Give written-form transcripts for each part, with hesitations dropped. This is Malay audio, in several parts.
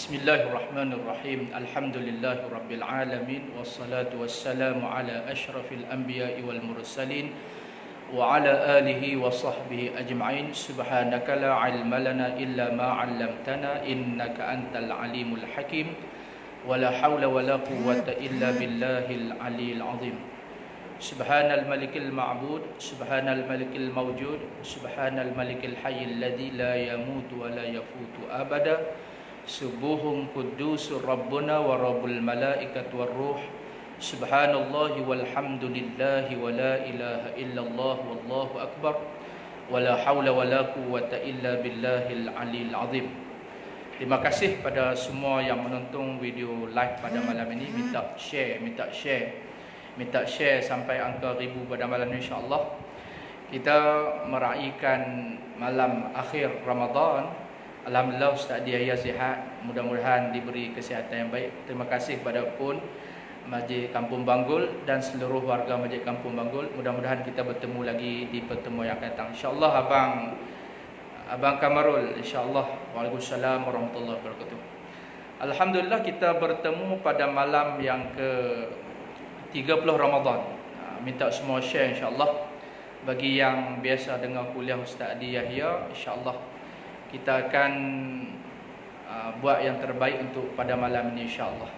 Bismillahirrahmanirrahim. Alhamdulillahirabbil alamin wassalatu wassalamu ala asyrafil anbiya'i wal mursalin wa ala alihi wa sahbihi ajma'in. Subhanaka la ilma lana illa ma 'allamtana innaka antal alimul hakim. Wa la haula wa la quwwata illa billahil aliyil azim. Subhanal malikil ma'bud, subhanal malikil mawjud, subhanal malikil hayyil ladzi la yamutu wa la yafutu abada. Subuhun kudusur Rabbuna wa Rabbul malaikat war ruh. Subhanallahi walhamdulillahi wa la ilaha illallah wallahu akbar. Wa la hawla wa la quwwata illa billahil aliyil azim. Terima kasih pada semua yang menonton video live pada malam ini. Minta share sampai angka 1000 pada malam ini, insya-Allah. Kita meraihkan malam akhir Ramadan. Alhamdulillah Ustaz Yahya sihat, mudah-mudahan diberi kesihatan yang baik. Terima kasih kepada pun Masjid Kampung Banggul dan seluruh warga Masjid Kampung Banggul. Mudah-mudahan kita bertemu lagi di pertemuan yang akan datang. Insya-Allah Abang Kamarul, insya-Allah. Waalaikumsalam warahmatullahi wabarakatuh. Alhamdulillah kita bertemu pada malam yang ke-30 Ramadan. Minta semua share, insya-Allah. Bagi yang biasa dengar kuliah Ustaz Yahya, insya-Allah kita akan buat yang terbaik untuk pada malam ini, insya-Allah.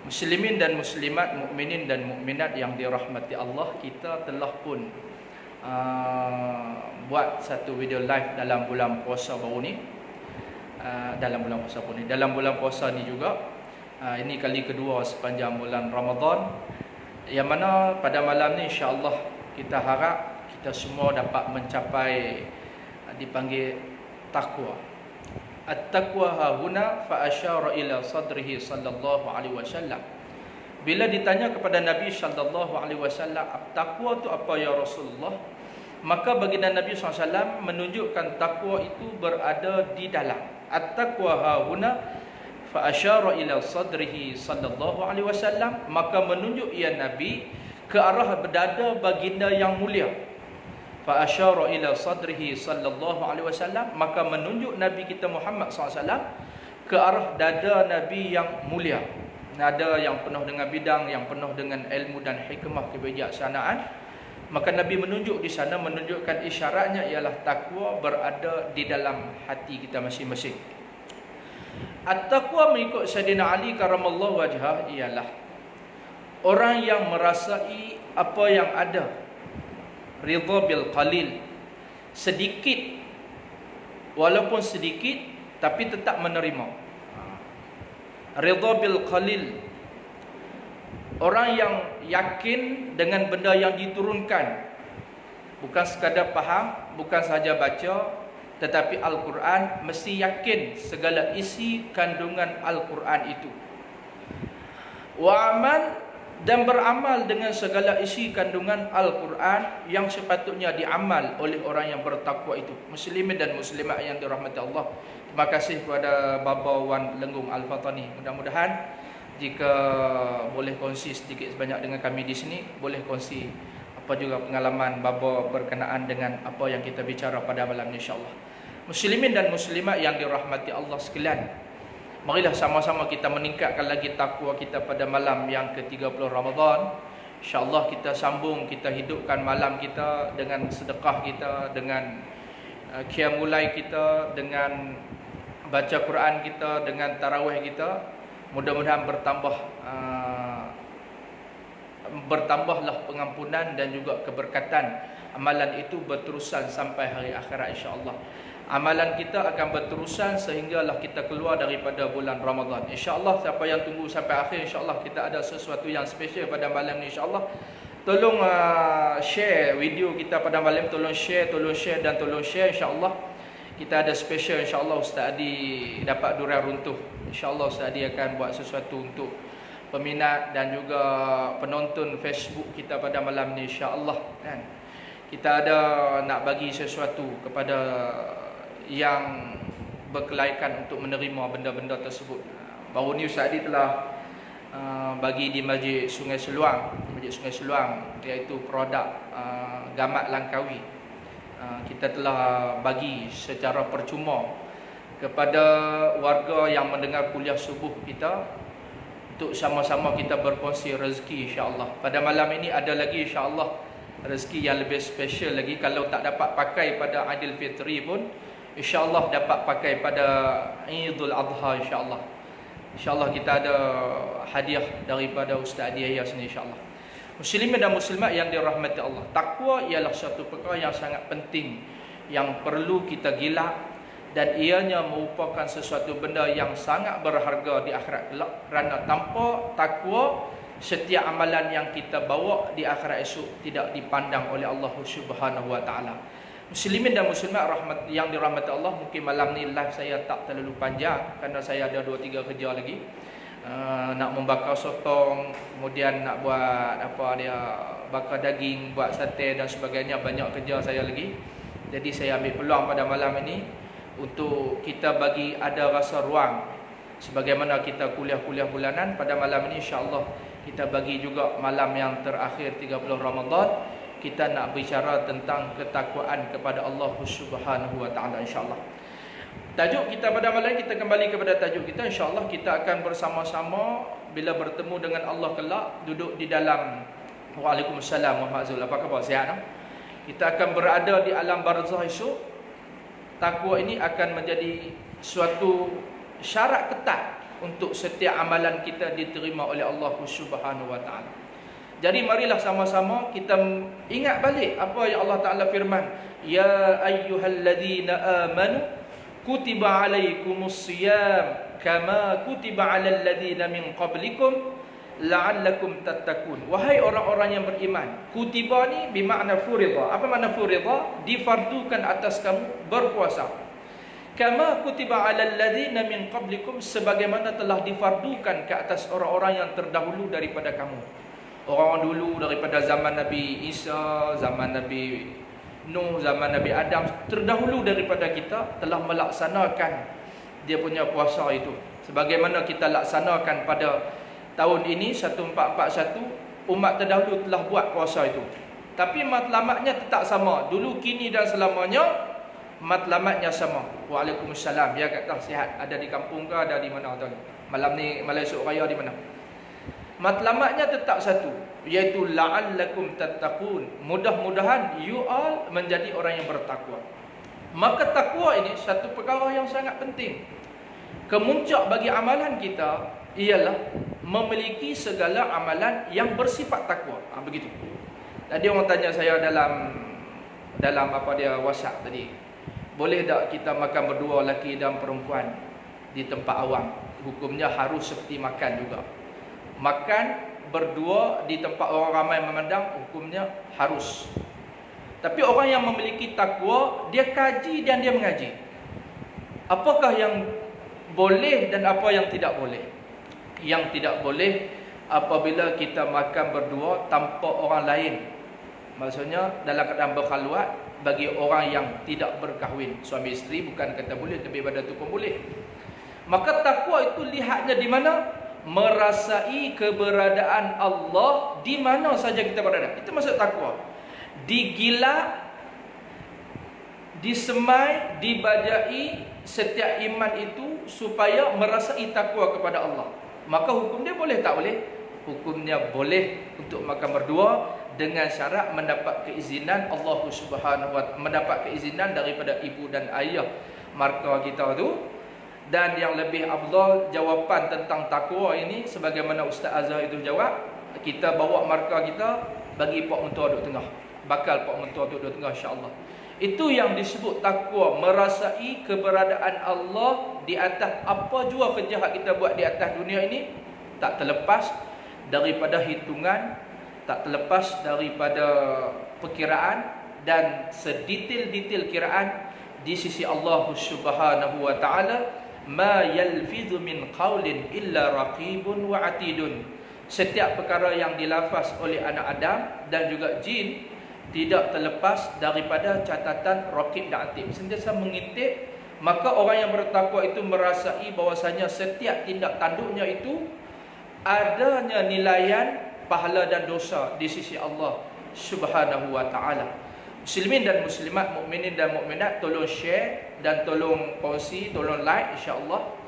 Muslimin dan muslimat, mukminin dan mukminat yang dirahmati Allah, kita telah pun buat satu video live dalam bulan puasa baru ni. Dalam bulan puasa ni juga, ini kali kedua sepanjang bulan Ramadan, yang mana pada malam ni insya-Allah kita harap kita semua dapat mencapai dipanggil taqwa. At-taqwa hahuna fa asyara ila sadrihi sallallahu alaihi wasallam. Bila ditanya kepada Nabi sallallahu alaihi wasallam, taqwa itu apa ya Rasulullah? Maka baginda Nabi SAW menunjukkan taqwa itu berada di dalam. At-taqwa hahuna fa asyara ila sadrihi sallallahu alaihi wasallam, maka menunjuk ya Nabi ke arah dada baginda yang mulia. Fa asyara ila sadrihi sallallahu alaihi wasallam, maka menunjuk Nabi kita Muhammad SAW ke arah dada Nabi yang mulia, dada yang penuh dengan bidang, yang penuh dengan ilmu dan hikmah kebijaksanaan. Maka Nabi menunjuk di sana, menunjukkan isyaratnya ialah takwa berada di dalam hati kita masing-masing. At-taqwa mengikut Sayyidina Ali karamallahu wajhah ialah orang yang merasai apa yang ada, ridha bil qalil, sedikit, walaupun sedikit tapi tetap menerima. Ridha bil qalil, orang yang yakin dengan benda yang diturunkan, bukan sekadar faham, bukan sahaja baca, tetapi Al-Quran mesti yakin segala isi kandungan Al-Quran itu. Wa amal, dan beramal dengan segala isi kandungan Al-Quran yang sepatutnya diamal oleh orang yang bertakwa itu. Muslimin dan muslimat yang dirahmati Allah, terima kasih kepada Baba Wan Lenggung Al-Fatani. Mudah-mudahan jika boleh kongsi sedikit sebanyak dengan kami di sini, boleh kongsi apa juga pengalaman Baba berkenaan dengan apa yang kita bicara pada malam ini, insya-Allah. Muslimin dan muslimat yang dirahmati Allah sekalian, marilah sama-sama kita meningkatkan lagi takwa kita pada malam yang ke-30 Ramadan. InsyaAllah kita sambung, kita hidupkan malam kita dengan sedekah kita, dengan qiyamulai kita, dengan baca Quran kita, dengan tarawih kita. Mudah-mudahan bertambahlah pengampunan dan juga keberkatan. Amalan itu berterusan sampai hari akhirat, insya-Allah. Amalan kita akan berterusan sehinggalah kita keluar daripada bulan Ramadan. InsyaAllah siapa yang tunggu sampai akhir, insyaAllah kita ada sesuatu yang special pada malam ni, insyaAllah. Tolong share video kita pada malam, tolong share, insyaAllah. Kita ada special, insyaAllah Ustaz Adi dapat durian runtuh. InsyaAllah Ustaz Adi akan buat sesuatu untuk peminat dan juga penonton Facebook kita pada malam ni, insyaAllah. Kita ada nak bagi sesuatu kepada yang berkelaikan untuk menerima benda-benda tersebut. Baru ni Ustaz Adi telah bagi di Masjid Sungai Seluang, iaitu produk gamat Langkawi. Kita telah bagi secara percuma kepada warga yang mendengar kuliah subuh kita, untuk sama-sama kita berkongsi rezeki insya-Allah. Pada malam ini ada lagi insya-Allah rezeki yang lebih special lagi. Kalau tak dapat pakai pada Aidilfitri pun, insya-Allah dapat pakai pada Idul Adha insya-Allah. Insya-Allah kita ada hadiah daripada Ustaz Adiyah sini insya-Allah. Muslimin dan muslimat yang dirahmati Allah, takwa ialah satu perkara yang sangat penting, yang perlu kita gilak, dan ianya merupakan sesuatu benda yang sangat berharga di akhirat kelak. Kerana tanpa takwa, setiap amalan yang kita bawa di akhirat esok tidak dipandang oleh Allah Subhanahu wa taala. Muslimin dan muslimat yang dirahmati Allah, mungkin malam ni live saya tak terlalu panjang kerana saya ada 2-3 kerja lagi. Nak membakar sotong, kemudian nak buat bakar daging, buat sate dan sebagainya, banyak kerja saya lagi. Jadi saya ambil peluang pada malam ini untuk kita bagi ada rasa ruang, sebagaimana kita kuliah-kuliah bulanan. Pada malam ini insya-Allah kita bagi juga malam yang terakhir 30 Ramadan, kita nak bicara tentang ketakwaan kepada Allah Subhanahu wa taala insya-Allah. Tajuk kita pada malam ini, kita kembali kepada tajuk kita insya-Allah. Kita akan bersama-sama bila bertemu dengan Allah kelak, duduk di dalam Waalaikumsalam Muhammad Zul. Apa khabar? Sihat tak? Kita akan berada di alam barzah esok. Takwa ini akan menjadi suatu syarat ketat untuk setiap amalan kita diterima oleh Allah Subhanahu wa taala. Jadi marilah sama-sama kita ingat balik apa yang Allah Taala firman, ya ayyuhalladzina amanu kutiba alaikumus siyam kama kutiba alal ladzina min qablikum la'allakum tattaqun. Wahai orang-orang yang beriman, kutiba ni bermakna furida. Apa makna furida? Difardukan atas kamu berpuasa. Kama kutiba alal ladzina min qablikum, sebagaimana telah difardukan ke atas orang-orang yang terdahulu daripada kamu. Orang dulu daripada zaman Nabi Isa, zaman Nabi Nuh, zaman Nabi Adam, terdahulu daripada kita telah melaksanakan dia punya puasa itu. Sebagaimana kita laksanakan pada tahun ini 1441, umat terdahulu telah buat puasa itu. Tapi matlamatnya tetap sama. Dulu, kini dan selamanya matlamatnya sama. Waalaikumsalam. Ya kata sihat. Ada di kampung ke, ada di mana tuan? Malam ni Malaysia Raya di mana? Matlamatnya tetap satu, iaitu la'allakum tattaqun. Mudah-mudahan you all menjadi orang yang bertakwa. Maka takwa ini satu perkara yang sangat penting. Kemuncak bagi amalan kita ialah memiliki segala amalan yang bersifat takwa. Begitu. Tadi orang tanya saya dalam WhatsApp tadi, boleh tak kita makan berdua, lelaki dan perempuan di tempat awam? Hukumnya harus seperti makan juga. Makan berdua di tempat orang ramai memandang, hukumnya harus. Tapi orang yang memiliki takwa, dia kaji dan dia mengaji. Apakah yang boleh dan apa yang tidak boleh? Yang tidak boleh apabila kita makan berdua tanpa orang lain. Maksudnya dalam keadaan berkhalwat bagi orang yang tidak berkahwin. Suami isteri bukan kata boleh, tapi pada tu pun boleh. Maka takwa itu lihatnya di mana? Merasai keberadaan Allah di mana saja kita berada. Itu maksud takwa. Digilak, disemai, dibajai setiap iman itu supaya merasai takwa kepada Allah. Maka hukum dia boleh tak boleh? Hukumnya boleh untuk makan berdua dengan syarat mendapat keizinan Allah Subhanahu wa taala, mendapat keizinan daripada ibu dan ayah marka kita tu. Dan yang lebih afdal jawapan tentang takwa ini, sebagaimana Ustaz Azhar itu jawab, kita bawa marka kita bagi pak mentua duduk tengah. Bakal pak mentua duduk tengah insya-Allah. Itu yang disebut takwa, merasai keberadaan Allah di atas apa jua kerja kita buat di atas dunia ini, tak terlepas daripada hitungan, tak terlepas daripada perkiraan, dan sedetail-detail kiraan di sisi Allah Subhanahu wa taala. Ma yalfidhu min qaulin illa raqibun wa atidun. Setiap perkara yang dilafaz oleh anak Adam dan juga jin tidak terlepas daripada catatan raqib dan atid, sentiasa mengintip. Maka orang yang bertakwa itu merasai bahwasanya setiap tindak tanduknya itu adanya nilaian pahala dan dosa di sisi Allah Subhanahu wa taala. Muslimin dan muslimat, mukminin dan mukminat, tolong share dan tolong kongsi, tolong like, insya-Allah.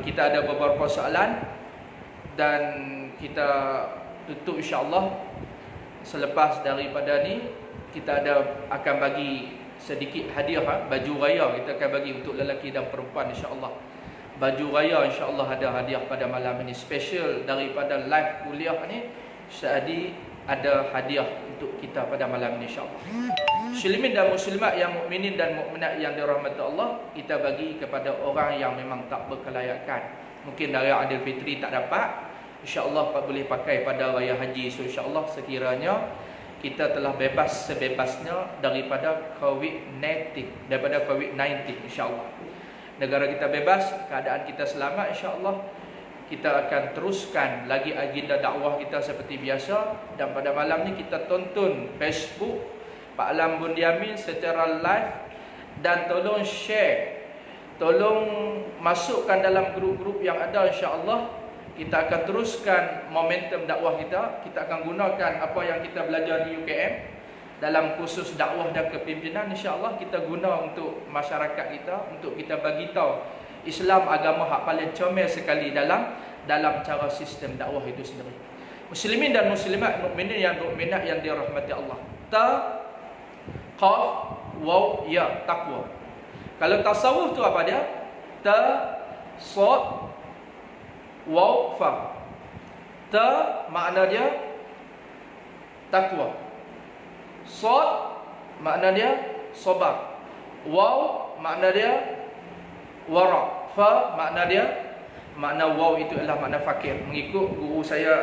Kita ada beberapa soalan dan kita tutup insya-Allah. Selepas daripada ni kita akan bagi sedikit hadiah, baju raya kita akan bagi untuk lelaki dan perempuan insya-Allah. Baju raya insya-Allah ada hadiah pada malam ini, special daripada live kuliah ni. Ustaz Adi ada hadiah untuk kita pada malam ini insya-Allah. Muslimin dan muslimat yang mukminin dan mukminat yang dirahmati Allah, kita bagi kepada orang yang memang tak berkelayakan. Mungkin dari Adil Fitri tak dapat, insya-Allah boleh pakai pada raya haji. So insya-Allah sekiranya kita telah bebas sebebasnya daripada COVID-19, insya-Allah. Negara kita bebas, keadaan kita selamat, insya-Allah. Kita akan teruskan lagi agenda dakwah kita seperti biasa. Dan pada malam ni kita tonton Facebook Pak Alam Bundiamin secara live. Dan tolong share, tolong masukkan dalam grup-grup yang ada, insya-Allah. Kita akan teruskan momentum dakwah kita. Kita akan gunakan apa yang kita belajar di UKM dalam kursus dakwah dan kepimpinan, insya-Allah kita guna untuk masyarakat kita, untuk kita bagi tahu Islam agama hak paling comel sekali dalam cara sistem dakwah itu sendiri. Muslimin dan muslimat, mukminin yang mukminat yang dirahmati Allah. Ta qaf waw ya, takwa. Kalau tasawuf tu apa dia? Ta sad waw fa. Ta makna dia takwa. Sad makna dia sabar. Waw makna dia wara. Fa makna waw itu adalah makna fakir. Mengikut guru saya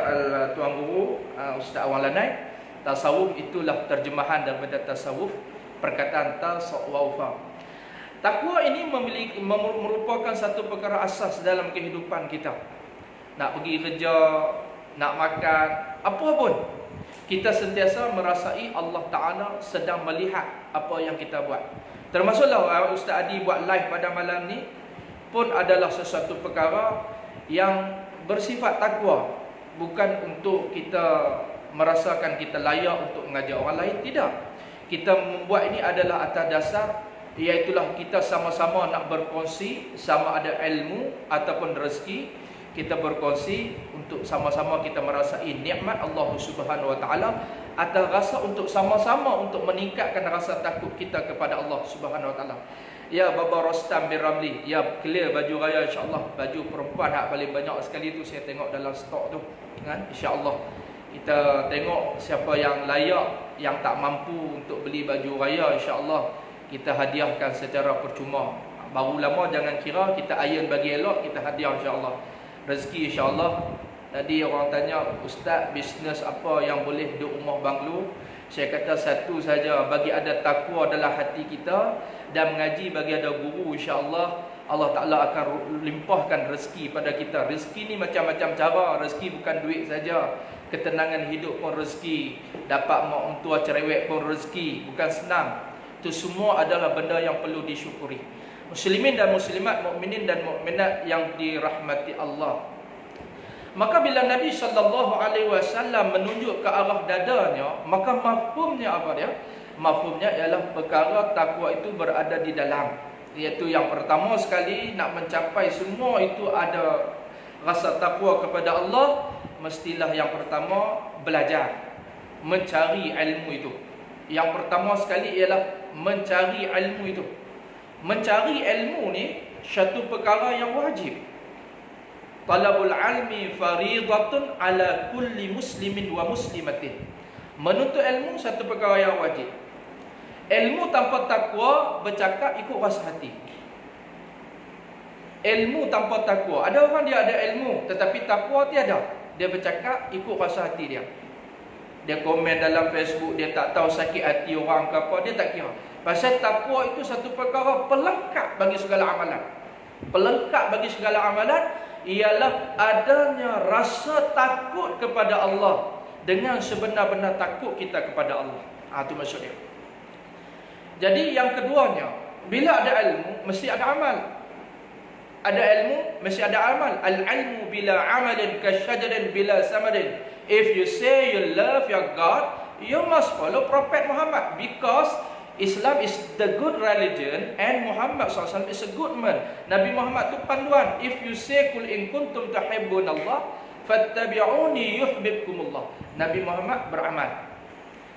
Tuan Guru Ustaz Awang Lanai, tasawuf itulah terjemahan daripada tasawuf, perkataan ta sa waw fa. Takwa ini merupakan satu perkara asas dalam kehidupan kita. Nak pergi kerja, nak makan, apa pun, kita sentiasa merasai Allah Ta'ala sedang melihat apa yang kita buat. Termasuklah Ustaz Adi buat live pada malam ni pun adalah sesuatu perkara yang bersifat takwa. Bukan untuk kita merasakan kita layak untuk mengajar orang lain, tidak. Kita membuat ini adalah atas dasar, iaitulah kita sama-sama nak berkongsi, sama ada ilmu ataupun rezeki. Kita berkongsi untuk sama-sama kita merasai nikmat Allah Subhanahu Wa Taala, atas rasa untuk sama-sama untuk meningkatkan rasa takut kita kepada Allah Subhanahu Wa Taala. Ya Baba Rostam bin Ramli, ya clear baju raya insya-Allah. Baju perempuan hak paling banyak sekali tu saya tengok dalam stok tu, kan? Insya-Allah kita tengok siapa yang layak, yang tak mampu untuk beli baju raya, insya-Allah kita hadiahkan secara percuma. Baru lama jangan kira kita iron bagi elok, kita hadiah insya-Allah. Rezeki insya-Allah. Tadi orang tanya, Ustaz, bisnes apa yang boleh duduk rumah banglo? Saya kata satu saja, bagi ada takwa dalam hati kita dan mengaji bagi ada guru, insya-Allah Allah Ta'ala akan limpahkan rezeki pada kita. Rezeki ni macam-macam cara. Rezeki bukan duit saja. Ketenangan hidup pun rezeki. Dapat mak mentua cerewet pun rezeki. Bukan senang. Itu semua adalah benda yang perlu disyukuri. Muslimin dan muslimat, mukminin dan mukminat yang dirahmati Allah. Maka bila Nabi SAW menunjuk ke arah dadanya, maka mafhumnya apa dia? Mafhumnya ialah perkara takwa itu berada di dalam. Iaitu yang pertama sekali, nak mencapai semua itu ada rasa takwa kepada Allah, mestilah yang pertama belajar, mencari ilmu itu. Yang pertama sekali ialah mencari ilmu itu. Mencari ilmu ni satu perkara yang wajib. Talabul ilmi faridatun ala kulli muslimin wa muslimatin. Menuntut ilmu satu perkara yang wajib. Ilmu tanpa takwa bercakap ikut rasa hati. Ilmu tanpa takwa, ada orang dia ada ilmu tetapi takwa tiada. Dia bercakap ikut rasa hati dia. Dia komen dalam Facebook, dia tak tahu sakit hati orang ke apa, dia tak kira. Pasal takwa itu satu perkara pelengkap bagi segala amalan. Pelengkap bagi segala amalan ialah adanya rasa takut kepada Allah dengan sebenar-benar takut kita kepada Allah. Itu maksudnya. Jadi yang keduanya, bila ada ilmu mesti ada amal. Ada ilmu mesti ada amal. Al-ilmu bila amalin kasyajarin bila samadin. If you say you love your God, you must follow Prophet Muhammad, because Islam is the good religion and Muhammad SAW is a good man. Nabi Muhammad tu panduan. If you say kul in kuntum tuhibbunallah fattabi'uni yuhibbukumullah. Nabi Muhammad beramal.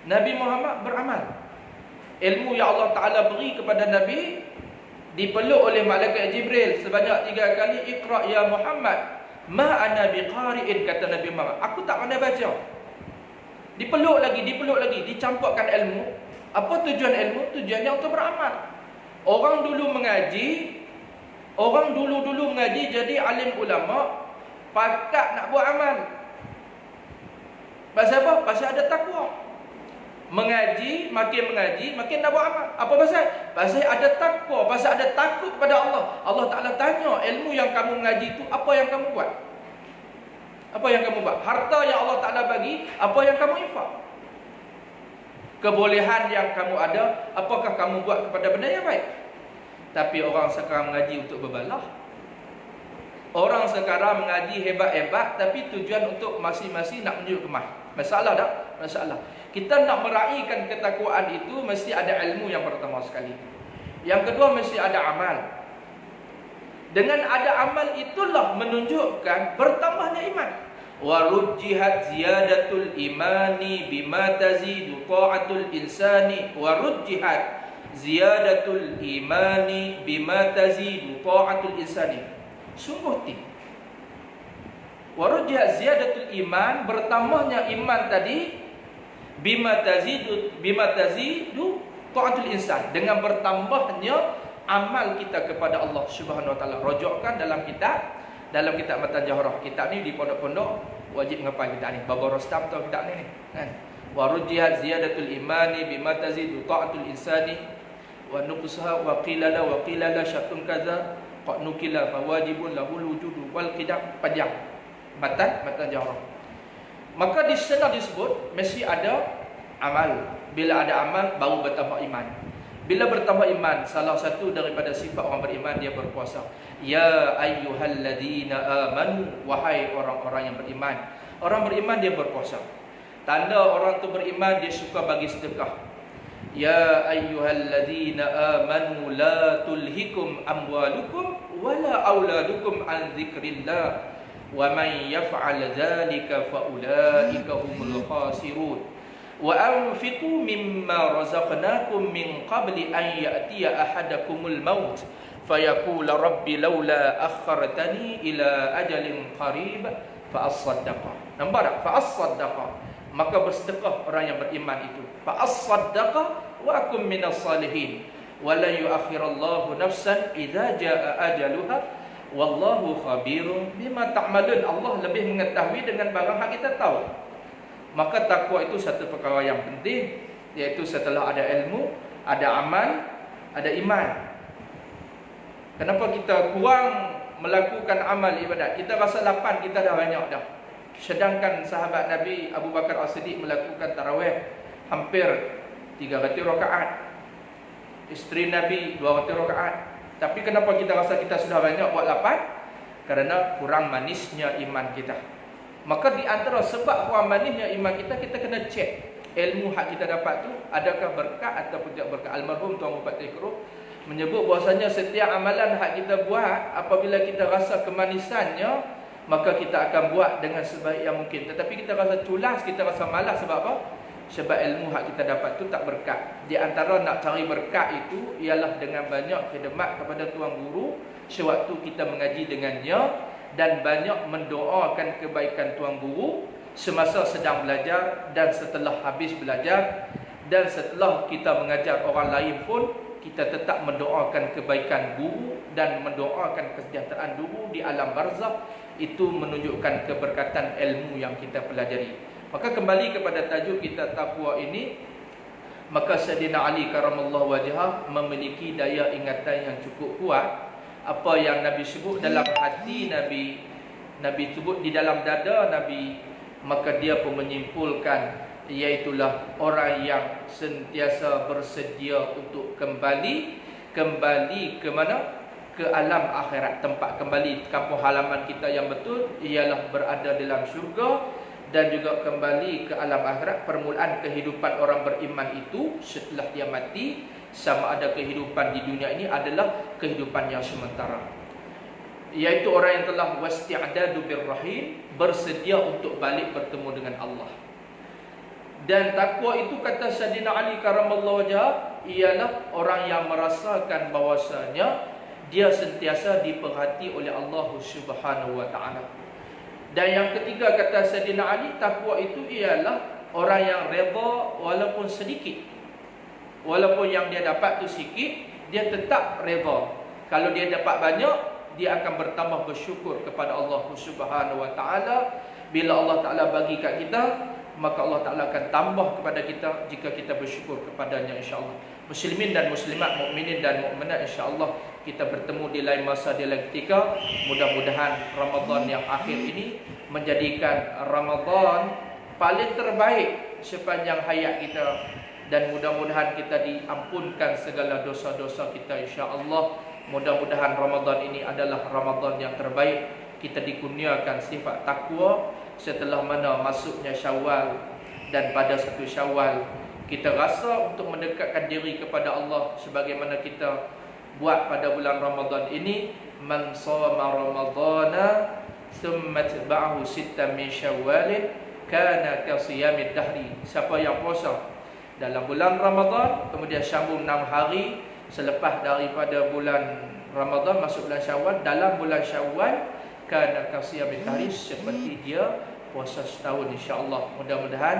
Nabi Muhammad beramal. Ilmu yang Allah Ta'ala beri kepada Nabi dipeluk oleh malaikat Jibril sebanyak 3 kali. Iqra ya Muhammad ma ana biqari'in, kata Nabi Muhammad, aku tak pandai baca. Dipeluk lagi, dicampurkan ilmu. Apa tujuan ilmu? Tujuannya untuk beramal. Orang dulu mengaji jadi alim ulama, pakat nak buat amal. Pasal apa? Pasal ada takwa. Makin mengaji, makin nak buat amal. Apa pasal? Pasal ada takwa, pasal ada takut pada Allah. Allah Ta'ala tanya, ilmu yang kamu mengaji itu, apa yang kamu buat? Apa yang kamu buat? Harta yang Allah Ta'ala bagi, apa yang kamu infak? Kebolehan yang kamu ada, apakah kamu buat kepada benda yang baik? Tapi orang sekarang mengaji untuk berbalah. Orang sekarang mengaji hebat-hebat, tapi tujuan untuk masing-masing nak menuju kemah. Masalah tak? Masalah. Kita nak meraihkan ketakwaan itu, mesti ada ilmu yang pertama sekali. Yang kedua, mesti ada amal. Dengan ada amal itulah menunjukkan bertambahnya iman. Wa rujjihat ziyadatul imani bima tazidu ta'atul insani. Wa rujjihat ziyadatul imani bima tazidu ta'atul insani. Sungguh tinggi. Wa rujjihat ziyadatul iman, bertambahnya iman tadi, bima tazidu ta'atul insan, dengan bertambahnya amal kita kepada Allah Subhanahu wa taala. Rojokkan dalam kitab Matan Jahrah. Kitab ni di pondok-pondok wajib ngapal kitab ni. Baba Rostam tahu kitab ni kan. Wa rujihat ziyadatul imani bima tazidu ta'atul insani wa nuqsaha wa qila la syatun kadza qad nukila fa wajibun lahul wujudu wal qidam. Panjang Matan Jahrah. Maka di sana disebut mesti ada amal. Bila ada amal baru bertambah iman. Bila bertambah iman, salah satu daripada sifat orang beriman, dia berpuasa. Ya ayyuhalladzina amanu, wahai orang-orang yang beriman. Orang beriman dia berpuasa. Tanda orang tu beriman, dia suka bagi sedekah. Ya ayyuhalladzina amanu la tulhikum amwalukum wala auladukum an dzikrillah wa man yaf'al dzalika fa ulaika humul khasirun. Wa anfiqu mimma razaqnakum min qabli an ya'tiya ahadakumul maut fayaqula rabbi laula akhartani ila ajalin qarib fa as-saddaqa. Nampak tak? Fa as-saddaqa. Maka bersedekah orang yang beriman itu. Fa as-saddaqa wa akum minas salihin. Wa la yu'akhirallahu nafsan idza jaa ajaluha wallahu khabirun bima ta'malun. Allah lebih mengetahui dengan barang yang kita tahu. Maka takwa itu satu perkara yang penting, iaitu setelah ada ilmu, ada amal, ada iman. Kenapa kita kurang melakukan amal ibadat? Kita rasa lapang, kita dah banyak dah. Sedangkan sahabat Nabi Abu Bakar As-Siddiq melakukan tarawih hampir 300 rakaat. Isteri Nabi 200 rakaat. Tapi kenapa kita rasa kita sudah banyak buat lapang? Kerana kurang manisnya iman kita. Maka di antara sebab kurang manisnya iman kita, kita kena cek ilmu hak kita dapat tu adakah berkat ataupun tidak berkat. Almarhum Tuan Bupati Keruh menyebut bahasanya setiap amalan hak kita buat, apabila kita rasa kemanisannya, maka kita akan buat dengan sebaik yang mungkin. Tetapi kita rasa culas, kita rasa malas, sebab apa? Sebab ilmu hak kita dapat tu tak berkat. Di antara nak cari berkat itu ialah dengan banyak khidmat kepada tuan guru sewaktu kita mengaji dengannya, dan banyak mendoakan kebaikan tuan guru semasa sedang belajar dan setelah habis belajar, dan setelah kita mengajar orang lain pun kita tetap mendoakan kebaikan guru dan mendoakan kesejahteraan guru di alam barzakh. Itu menunjukkan keberkatan ilmu yang kita pelajari. Maka kembali kepada tajuk kita takwa ini, maka Sayyidina Ali karamallahu wajhah memiliki daya ingatan yang cukup kuat. Apa yang Nabi sebut dalam hati Nabi, Nabi sebut di dalam dada Nabi, maka dia pun menyimpulkan, iaitulah orang yang sentiasa bersedia untuk kembali ke mana? Ke alam akhirat. Tempat kembali kampung halaman kita yang betul ialah berada dalam syurga, dan juga kembali ke alam akhirat. Permulaan kehidupan orang beriman itu setelah dia mati, sama ada kehidupan di dunia ini adalah kehidupan yang sementara, yaitu orang yang telah wasti'dadu birrahim, bersedia untuk balik bertemu dengan Allah. Dan takwa itu, kata Sayyidina Ali karamallahu wajhah, ialah orang yang merasakan bahwasanya dia sentiasa diperhati oleh Allah Subhanahu wa taala. Dan yang ketiga, kata Sayyidina Ali, takwa itu ialah orang yang redha walaupun sedikit. Walaupun yang dia dapat tu sikit, dia tetap redha. Kalau dia dapat banyak, dia akan bertambah bersyukur kepada Allah Subhanahu wa taala. Bila Allah Taala bagi kat kita, maka Allah Taala akan tambah kepada kita jika kita bersyukur kepadanya, insya-Allah. Muslimin dan muslimat, mukminin dan mukminat, insya-Allah kita bertemu di lain masa, di lain ketika. Mudah-mudahan Ramadan yang akhir ini menjadikan Ramadan paling terbaik sepanjang hayat kita, dan mudah-mudahan kita diampunkan segala dosa-dosa kita, insya-Allah. Mudah-mudahan Ramadan ini adalah Ramadan yang terbaik. Kita dikurniakan sifat takwa setelah mana masuknya Syawal, dan pada satu Syawal kita rasa untuk mendekatkan diri kepada Allah sebagaimana kita buat pada bulan Ramadan ini. Man shoma ramadhana thumma tatba'ahu sittan min Syawal kana ka siyamid dahri. Siapa yang puasa dalam bulan Ramadan kemudian sambung 6 hari selepas daripada bulan Ramadan masuk bulan Syawal, dalam bulan Syawal kana ka siyamid dahri, seperti dia puasa setahun, insya-Allah. Mudah-mudahan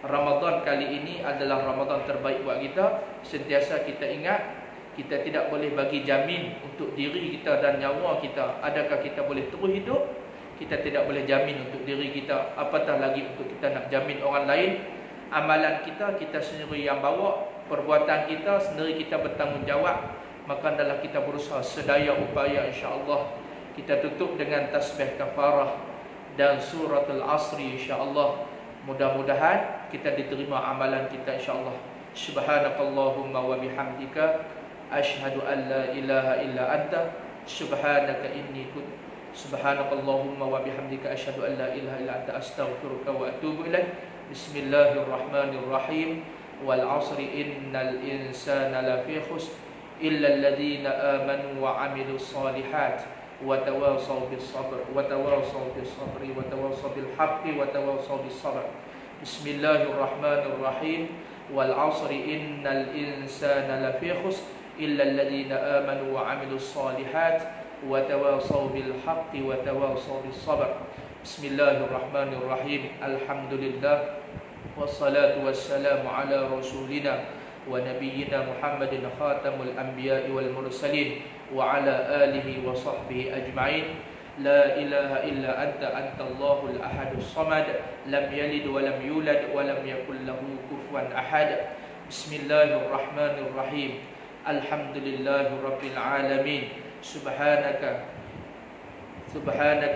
Ramadan kali ini adalah Ramadan terbaik buat kita. Sentiasa kita ingat, kita tidak boleh bagi jamin untuk diri kita dan nyawa kita. Adakah kita boleh terus hidup? Kita tidak boleh jamin untuk diri kita, apatah lagi untuk kita nak jamin orang lain. Amalan kita, kita sendiri yang bawa. Perbuatan kita sendiri kita bertanggungjawab. Maka adalah kita berusaha sedaya upaya, insya-Allah. Kita tutup dengan tasbih kafarah dan suratul asri, insya-Allah. Mudah-mudahan kita diterima amalan kita, insya-Allah. Subhanakallahumma wa bihamdika asyhadu an la ilaha illa anta subhanaka inni kuntu subhanakallahumma wa bihamdika asyhadu an la ilaha illa anta astaghfiruka wa atubu ilaik. Bismillahirrahmanirrahim. Wal 'asri innal insana lafi khusr illa alladhina amanu wa 'amilus shalihat wa tawasaw bis sabr wa tawasaw bis sabri wa tawasaw bil haqqi wa tawasaw bis sabr. Bismillahirrahmanirrahim. Wal 'asri innal insana lafi khusr illa alladhina amanu wa 'amilus shalihat wa tawasaw bil haqqi wa tawasaw bis sabr. Bismillahirrahmanirrahim. Alhamdulillah wassalatu wassalamu ala rasulina wa nabiyyina Muhammadin khatamul anbiya'i wal mursalin wa ala alihi wa sahbihi ajma'in. La ilaha illa anta antallahul ahadus samad lam yalid wa lam yulad wa lam yakul lahu kufuwan ahad. Bismillahirrahmanirrahim. Alhamdulillahi rabbil alamin. Subhanaka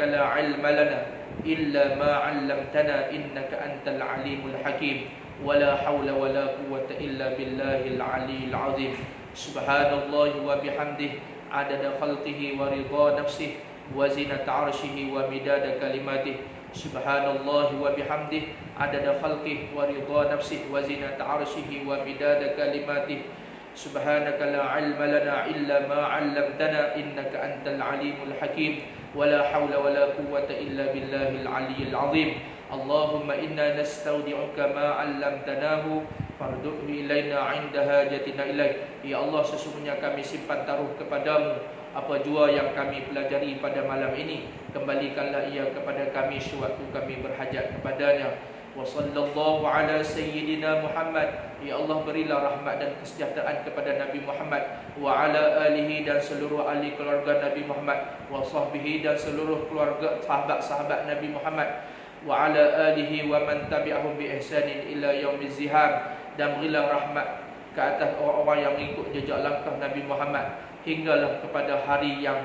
la ilma lana illa ma 'allamtana innaka antal alimul hakim. Wala hawla wala quwwata illa billahil aliyyil azim. Subhanallahi wa bihamdihi adada khalqihi wa ridha nafsihi wa zinata 'arsyihi wa midada kalimatihi. Subhanallahi wa bihamdihi adada khalqihi wa ridha nafsihi wa zinata 'arsyihi wa midada kalimatihi. Subhanaka la ilma lana illa ma 'allamtana innaka antal alimul hakim. Wala hawla wala quwwata illa billahil aliyyil azim. Allahumma inna nastaudi'uka ma 'allamtanahu fardu'hu ilaina 'inda hajatina ilaik. Ya Allah, sesungguhnya kami simpan taruh kepadamu apa jua yang kami pelajari pada malam ini. Kembalikanlah ia kepada kami sewaktu kami berhajat kepadanya. Wa sallallahu ala sayyidina Muhammad. Ya Allah, berilah rahmat dan kesejahteraan kepada Nabi Muhammad, wa ala alihi, dan seluruh ahli keluarga Nabi Muhammad, wa sahbihi, dan seluruh keluarga sahabat-sahabat Nabi Muhammad, wa ala alihi wa man tabi'ahum bi ihsanin ila yaumiz zihab. Dan berilah rahmat ke atas orang-orang yang mengikut jejak langkah Nabi Muhammad hinggalah kepada hari yang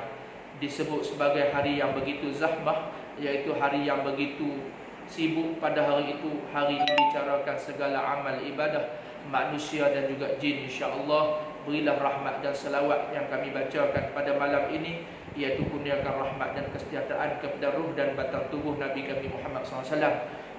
disebut sebagai hari yang begitu zahmah, iaitu hari yang begitu sibuk. Pada hari itu, hari dibicarakan segala amal ibadah manusia dan juga jin, insya-Allah. Berilah rahmat dan selawat yang kami bacakan pada malam ini, iaitu kurniakan rahmat dan kesejahteraan kepada ruh dan batang tubuh Nabi kami Muhammad SAW.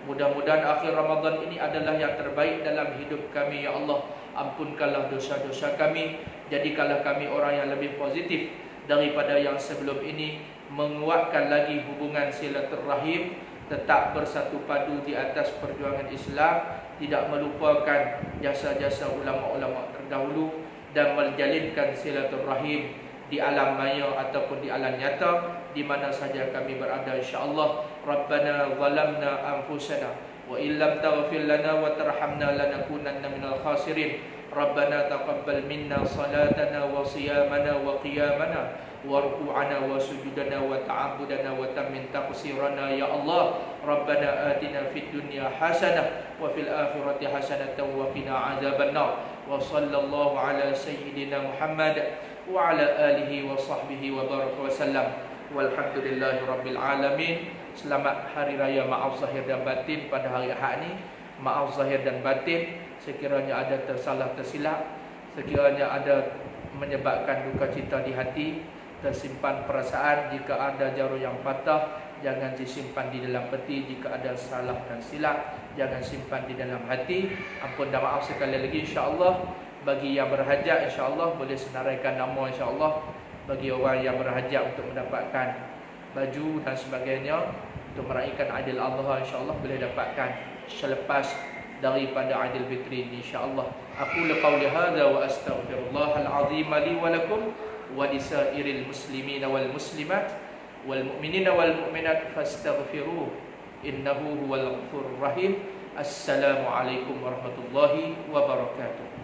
Mudah-mudahan akhir Ramadan ini adalah yang terbaik dalam hidup kami, ya Allah. Ampunkanlah dosa-dosa kami, jadikanlah kami orang yang lebih positif daripada yang sebelum ini, menguatkan lagi hubungan silaturahim, tetap bersatu padu di atas perjuangan Islam, tidak melupakan jasa-jasa ulama-ulama terdahulu, dan menjalinkan silaturahim di alam maya ataupun di alam nyata, di mana saja kami berada, insya-Allah. Rabbana zalamna anfusana wa illam taghfir lana wa tarhamna lanakunanna minal khasirin. Rabbana taqabbal minna salatana wa siyamana wa qiyamana wa ruku'ana wa sujudana wa ta'abudana wa tammin taqsirana, ya Allah. Rabbana atina fid dunya hasanah wa fil akhirati hasanatan wa qina adzabannar. Wa sallallahu ala sayyidina Muhammad wa ala alihi wa sahbihi wa baraka wa sallam. Walhamdulillahi rabbil alamin. Selamat hari raya maaf zahir dan batin pada hari Ahad ni. Maaf zahir dan batin sekiranya ada tersalah tersilap, sekiranya ada menyebabkan duka cita di hati, tersimpan perasaan. Jika ada jarum yang patah, jangan disimpan di dalam peti. Jika ada salah dan silap, jangan simpan di dalam hati. Ampun dan maaf sekali lagi, insya-Allah. Bagi yang berhajat, insya-Allah boleh senaraikan nama, insya-Allah. Bagi orang yang berhajat untuk mendapatkan baju dan sebagainya untuk meraihkan Aidil Adha, insya-Allah boleh dapatkan selepas daripada Aidil Fitri, insya-Allah. Aku qauli hadza wa astaghfirullahal azim li wa lakum wa lisairil muslimin wal muslimat wal mu'minina wal mu'minat fastaghfiruhu innahu huwal ghafurur rahim. Assalamualaikum warahmatullahi wabarakatuh.